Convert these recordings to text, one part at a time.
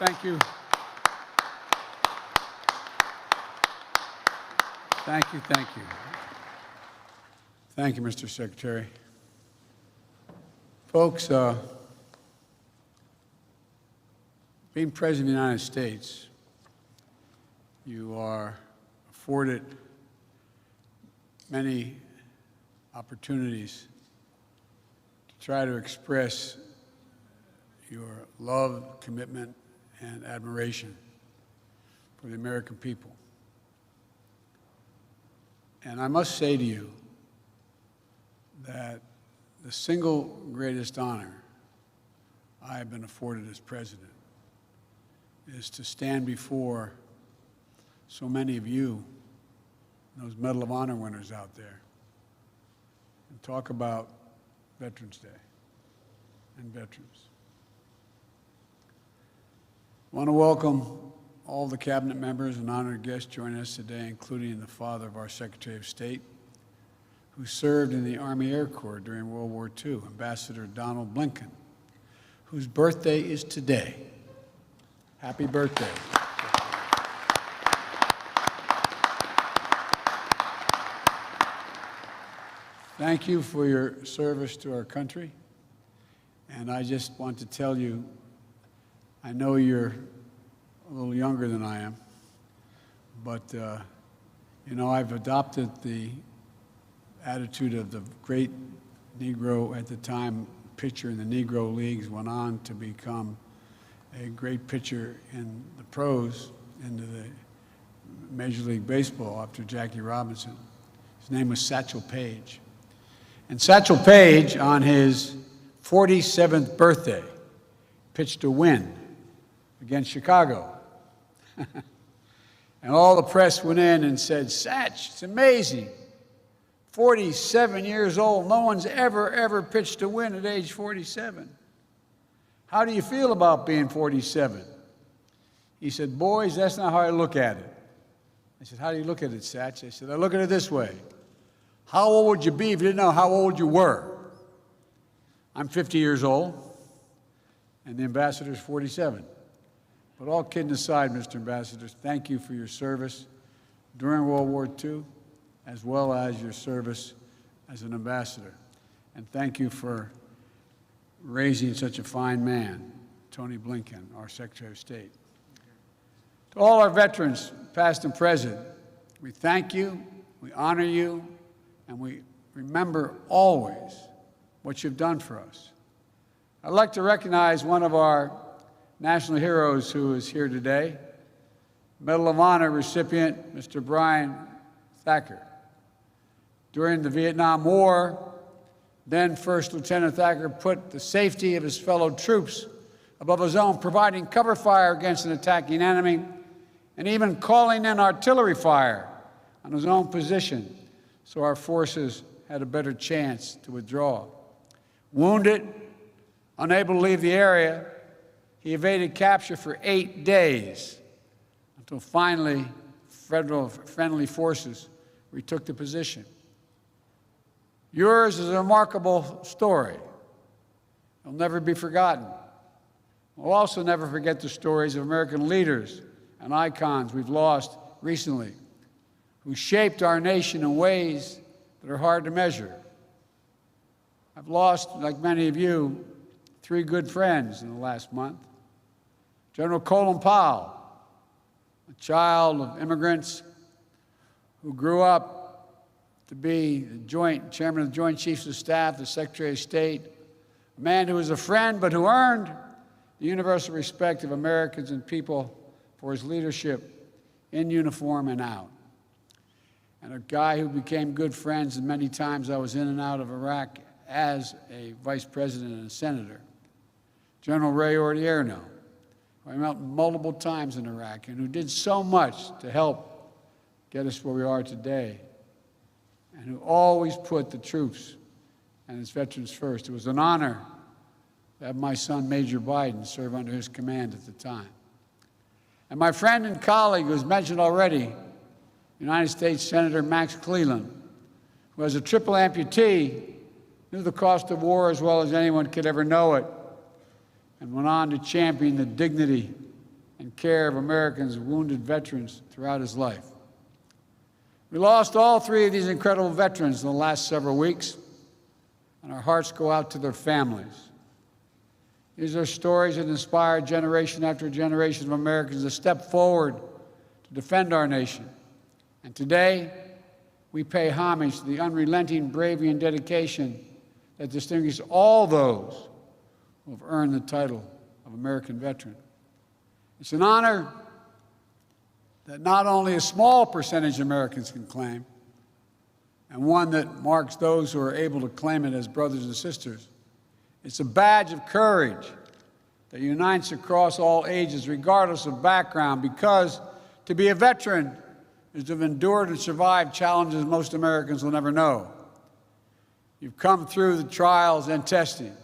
Thank you. Thank you, thank you. Thank you, Mr. Secretary. Folks, being President of the United States, you are afforded many opportunities to try to express your love, commitment, and admiration for the American people. And I must say to you that the single greatest honor I have been afforded as president is to stand before so many of you, those Medal of Honor winners out there, and talk about Veterans Day and veterans. I want to welcome all the cabinet members and honored guests joining us today, including the father of our Secretary of State, who served in the Army Air Corps during World War II, Ambassador Donald Blinken, whose birthday is today. Happy birthday. Thank you for your service to our country. And I just want to tell you, I know you're a little younger than I am, but you know, I've adopted the attitude of the great Negro at the time pitcher in the Negro Leagues, went on to become a great pitcher in the pros, into the Major League Baseball after Jackie Robinson. His name was Satchel Paige. And Satchel Paige, on his 47th birthday, pitched a win against Chicago. And all the press went in and said, "Satch, it's amazing. 47 years old, no one's ever pitched a win at age 47. How do you feel about being 47? He said, "Boys, that's not how I look at it." I said, "How do you look at it, Satch?" I said, "I look at it this way. How old would you be if you didn't know how old you were?" I'm 50 years old, and the ambassador's 47. But all kidding aside, Mr. Ambassador, thank you for your service during World War II, as well as your service as an ambassador. And thank you for raising such a fine man, Tony Blinken, our Secretary of State. To all our veterans, past and present, we thank you, we honor you, and we remember always what you've done for us. I'd like to recognize one of our national heroes who is here today, Medal of Honor recipient, Mr. Brian Thacker. During the Vietnam War, then First Lieutenant Thacker put the safety of his fellow troops above his own, providing cover fire against an attacking enemy, and even calling in artillery fire on his own position so our forces had a better chance to withdraw. Wounded, unable to leave the area, he evaded capture for 8 days until finally federal friendly forces retook the position. Yours is a remarkable story. It'll never be forgotten. We'll also never forget the stories of American leaders and icons we've lost recently, who shaped our nation in ways that are hard to measure. I've lost, like many of you, 3 good friends in the last month. General Colin Powell, a child of immigrants who grew up to be the chairman of the Joint Chiefs of Staff, the Secretary of State, a man who was a friend but who earned the universal respect of Americans and people for his leadership in uniform and out. And a guy who became good friends, and many times I was in and out of Iraq as a vice president and a senator, General Ray Odierno, who I met multiple times in Iraq and who did so much to help get us where we are today, and who always put the troops and his veterans first. It was an honor to have my son, Major Biden, serve under his command at the time. And my friend and colleague, who was mentioned already, United States Senator Max Cleland, who as a triple amputee knew the cost of war as well as anyone could ever know it, and went on to champion the dignity and care of Americans' wounded veterans throughout his life. We lost all three of these incredible veterans in the last several weeks, and our hearts go out to their families. These are stories that inspire generation after generation of Americans to step forward to defend our nation. And today, we pay homage to the unrelenting bravery and dedication that distinguish all those who have earned the title of American veteran. It's an honor that not only a small percentage of Americans can claim, and one that marks those who are able to claim it as brothers and sisters. It's a badge of courage that unites across all ages, regardless of background, because to be a veteran is to have endured and survived challenges most Americans will never know. You've come through the trials and testing,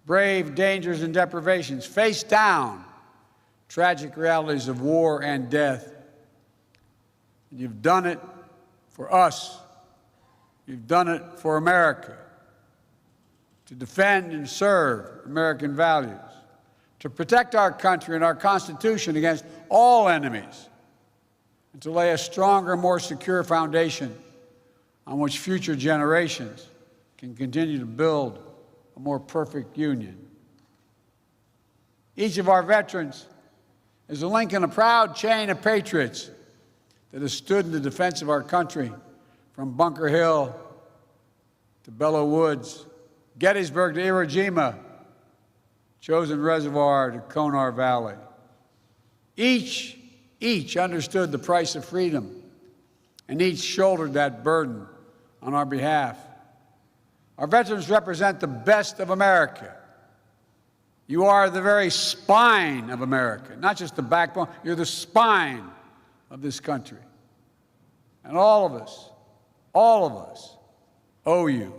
braved dangers and deprivations, faced down tragic realities of war and death. And you've done it for us. You've done it for America, to defend and serve American values, to protect our country and our Constitution against all enemies, and to lay a stronger, more secure foundation on which future generations can continue to build a more perfect union. Each of our veterans is a link in a proud chain of patriots that has stood in the defense of our country from Bunker Hill to Belleau Woods, Gettysburg to Iwo Jima, Chosin Reservoir to Konar Valley. Each understood the price of freedom, and each shouldered that burden on our behalf. Our veterans represent the best of America. You are the very spine of America, not just the backbone. You're the spine of this country. And all of us owe you.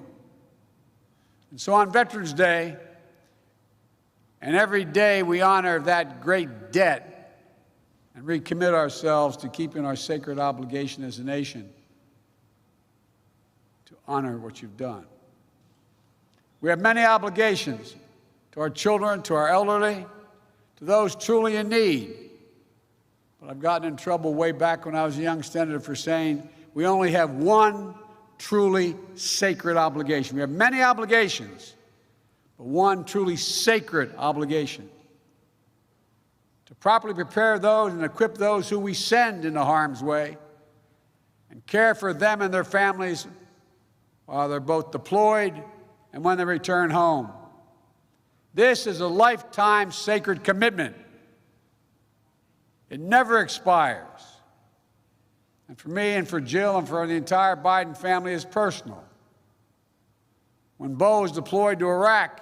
And so on Veterans Day, and every day we honor that great debt and recommit ourselves to keeping our sacred obligation as a nation to honor what you've done. We have many obligations to our children, to our elderly, to those truly in need. But I've gotten in trouble way back when I was a young senator for saying we only have one truly sacred obligation. We have many obligations, but one truly sacred obligation: to properly prepare those and equip those who we send into harm's way and care for them and their families while they're both deployed and when they return home. This is a lifetime sacred commitment. It never expires. And for me and for Jill and for the entire Biden family, it's personal. When Bo was deployed to Iraq,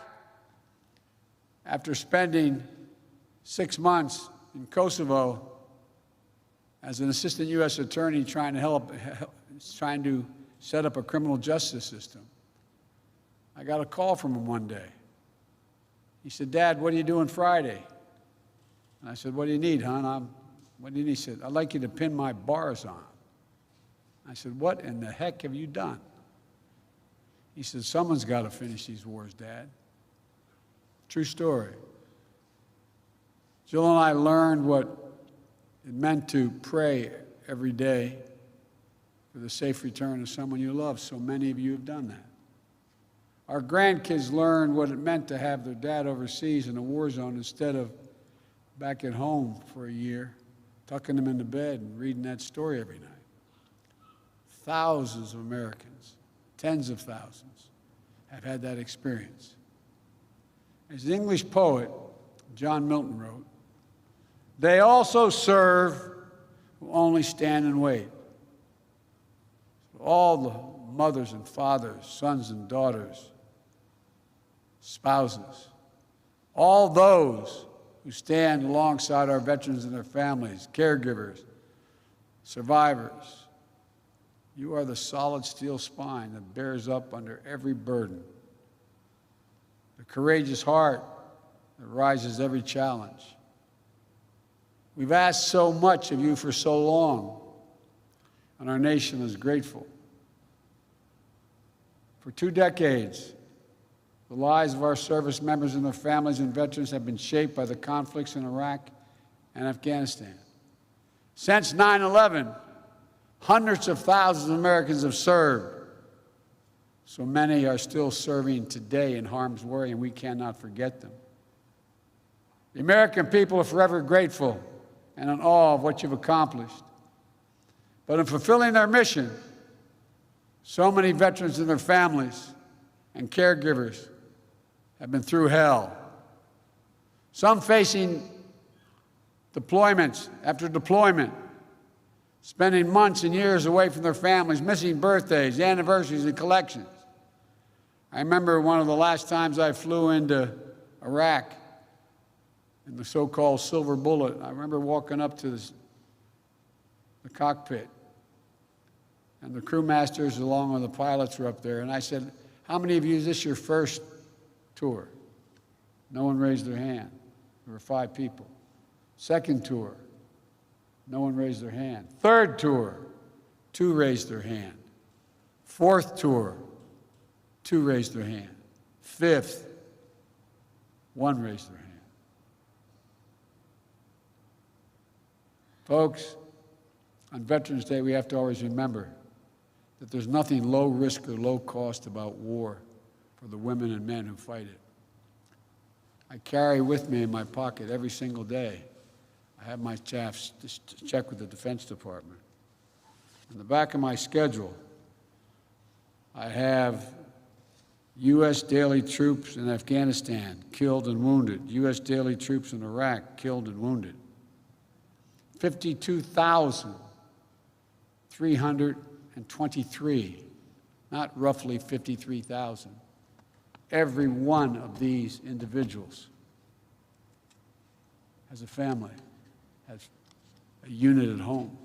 after spending 6 months in Kosovo as an assistant U.S. attorney trying to set up a criminal justice system, I got a call from him one day. He said, "Dad, what are you doing Friday?" And I said, "What do you need, hon?" What do you need? He said, "I'd like you to pin my bars on." I said, "What in the heck have you done?" He said, "Someone's got to finish these wars, Dad." True story. Jill and I learned what it meant to pray every day for the safe return of someone you love. So many of you have done that. Our grandkids learned what it meant to have their dad overseas in a war zone instead of back at home for a year, tucking them into bed and reading that story every night. Thousands of Americans, tens of thousands, have had that experience. As the English poet John Milton wrote, "They also serve who only stand and wait." So all the mothers and fathers, sons and daughters, spouses, all those who stand alongside our veterans and their families, caregivers, survivors, you are the solid steel spine that bears up under every burden, the courageous heart that rises every challenge. We've asked so much of you for so long, and our nation is grateful. For 2 decades, the lives of our service members and their families and veterans have been shaped by the conflicts in Iraq and Afghanistan. Since 9/11, hundreds of thousands of Americans have served. So many are still serving today in harm's way, and we cannot forget them. The American people are forever grateful and in awe of what you've accomplished. But in fulfilling their mission, so many veterans and their families and caregivers have been through hell. Some facing deployments after deployment, spending months and years away from their families, missing birthdays, anniversaries, and collections. I remember one of the last times I flew into Iraq in the so-called Silver Bullet. I remember walking up to the cockpit, and the crewmasters along with the pilots were up there, and I said, "How many of you, is this your first tour?" No one raised their hand. There were 5 people. Second tour, no one raised their hand. Third tour, 2 raised their hand. Fourth tour, 2 raised their hand. Fifth, 1 raised their hand. Folks, on Veterans Day, we have to always remember that there's nothing low risk or low cost about war for the women and men who fight it. I carry with me in my pocket every single day. I have my staff check with the Defense Department. In the back of my schedule, I have U.S. daily troops in Afghanistan killed and wounded, U.S. daily troops in Iraq killed and wounded. 52,323, not roughly 53,000. Every one of these individuals has a family, has a unit at home.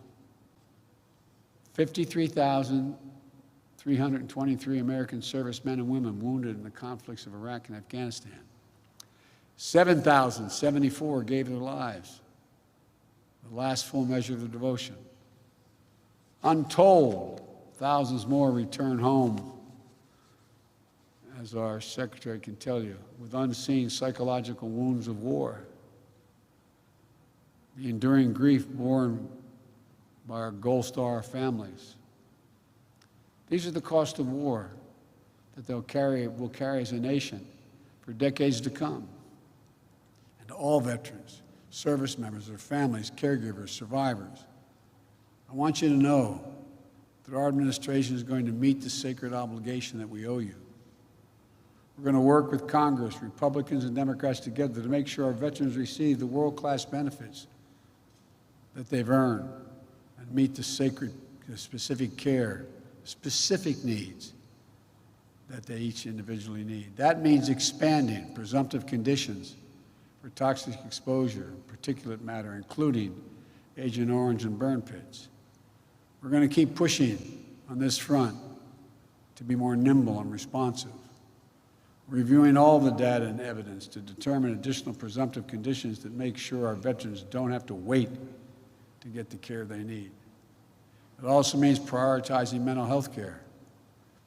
53,323 American servicemen and women wounded in the conflicts of Iraq and Afghanistan. 7,074 gave their lives, the last full measure of their devotion. Untold, thousands more return home, as our secretary can tell you, with unseen psychological wounds of war. The enduring grief borne by our Gold Star families. These are the cost of war that we'll carry as a nation for decades to come. And to all veterans, service members, their families, caregivers, survivors, I want you to know that our administration is going to meet the sacred obligation that we owe you. We're going to work with Congress, Republicans and Democrats together to make sure our veterans receive the world-class benefits that they've earned and meet the specific care, specific needs that they each individually need. That means expanding presumptive conditions for toxic exposure, particulate matter, including Agent Orange and burn pits. We're going to keep pushing on this front to be more nimble and responsive, reviewing all the data and evidence to determine additional presumptive conditions that make sure our veterans don't have to wait to get the care they need. It also means prioritizing mental health care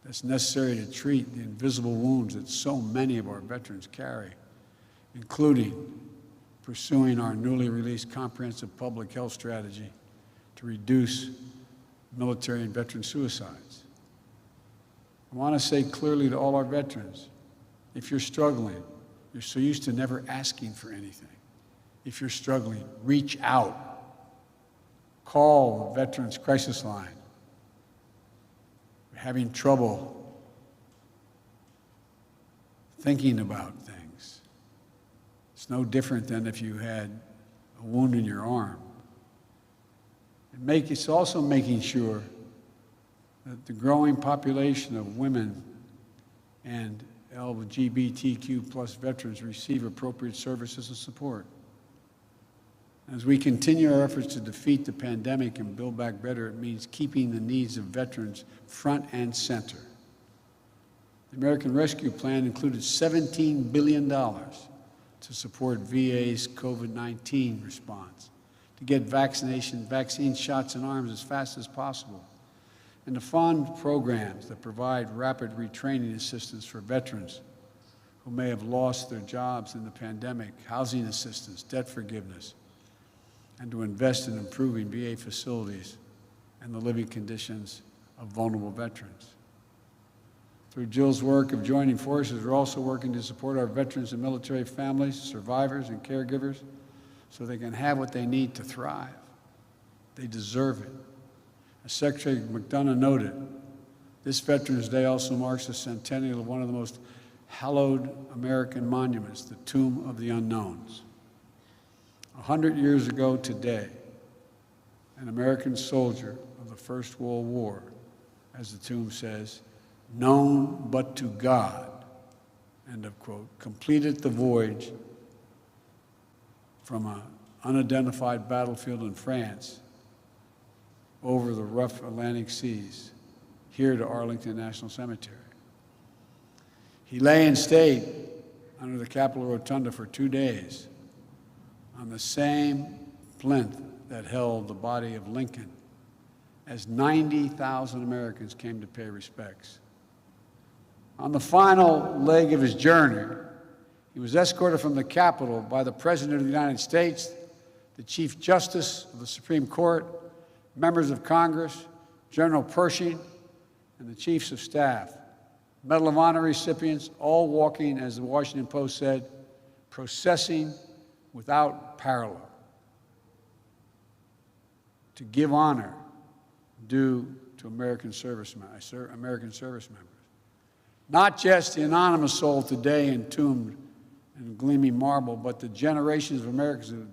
that's necessary to treat the invisible wounds that so many of our veterans carry, including pursuing our newly released comprehensive public health strategy to reduce military and veteran suicides. I want to say clearly to all our veterans, if you're struggling, you're so used to never asking for anything. If you're struggling, reach out. Call the Veterans Crisis Line. You're having trouble thinking about things. It's no different than if you had a wound in your arm. It's also making sure that the growing population of women and LGBTQ+ veterans receive appropriate services and support. As we continue our efforts to defeat the pandemic and build back better, it means keeping the needs of veterans front and center. The American Rescue Plan included $17 billion to support VA's COVID-19 response, to get vaccine shots in arms as fast as possible, and to fund programs that provide rapid retraining assistance for veterans who may have lost their jobs in the pandemic, housing assistance, debt forgiveness, and to invest in improving VA facilities and the living conditions of vulnerable veterans. Through Jill's work of joining forces, we're also working to support our veterans and military families, survivors, and caregivers so they can have what they need to thrive. They deserve it. As Secretary McDonough noted, this Veterans Day also marks the centennial of one of the most hallowed American monuments, the Tomb of the Unknowns. 100 years ago today, an American soldier of the First World War, as the tomb says, known but to God, end of quote, completed the voyage from an unidentified battlefield in France over the rough Atlantic seas here to Arlington National Cemetery. He lay and stayed under the Capitol Rotunda for 2 days on the same plinth that held the body of Lincoln as 90,000 Americans came to pay respects. On the final leg of his journey, he was escorted from the Capitol by the President of the United States, the Chief Justice of the Supreme Court, members of Congress, General Pershing, and the Chiefs of Staff. Medal of Honor recipients, all walking, as the Washington Post said, processing without parallel to give honor due to American service members. Not just the anonymous soul today entombed in gleaming marble, but the generations of Americans who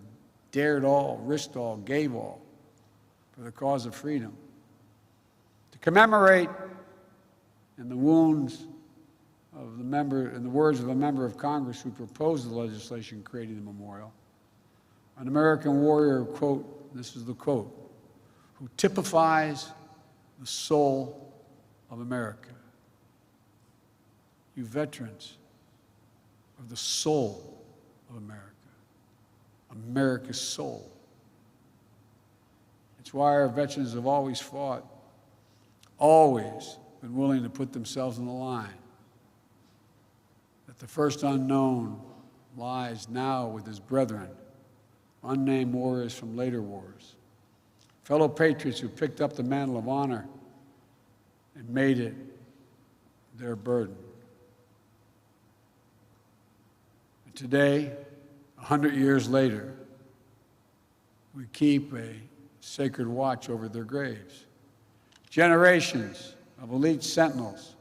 dared all, risked all, gave all for the cause of freedom. To commemorate in the wounds of the member, in the words of a member of Congress who proposed the legislation creating the memorial, an American warrior, quote, this is the quote, who typifies the soul of America. You veterans are the soul of America, America's soul. It's why our veterans have always fought, always been willing to put themselves on the line. That the first unknown lies now with his brethren, unnamed warriors from later wars, fellow patriots who picked up the mantle of honor and made it their burden. And today, 100 years later, we keep a sacred watch over their graves. Generations of elite sentinels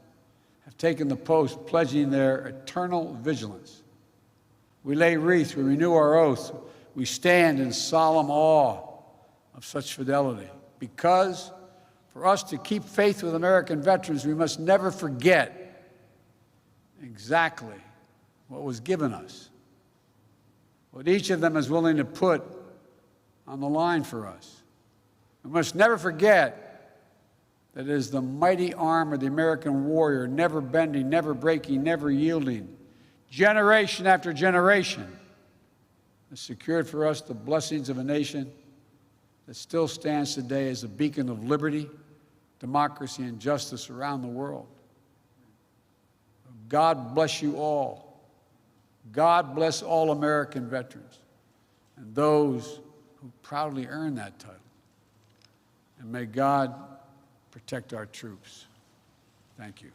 have taken the post, pledging their eternal vigilance. We lay wreaths, we renew our oaths, we stand in solemn awe of such fidelity, because for us to keep faith with American veterans, we must never forget exactly what was given us, what each of them is willing to put on the line for us. We must never forget that it is the mighty arm of the American warrior, never bending, never breaking, never yielding, generation after generation, has secured for us the blessings of a nation that still stands today as a beacon of liberty, democracy, and justice around the world. God bless you all. God bless all American veterans and those who proudly earn that title. And may God protect our troops. Thank you.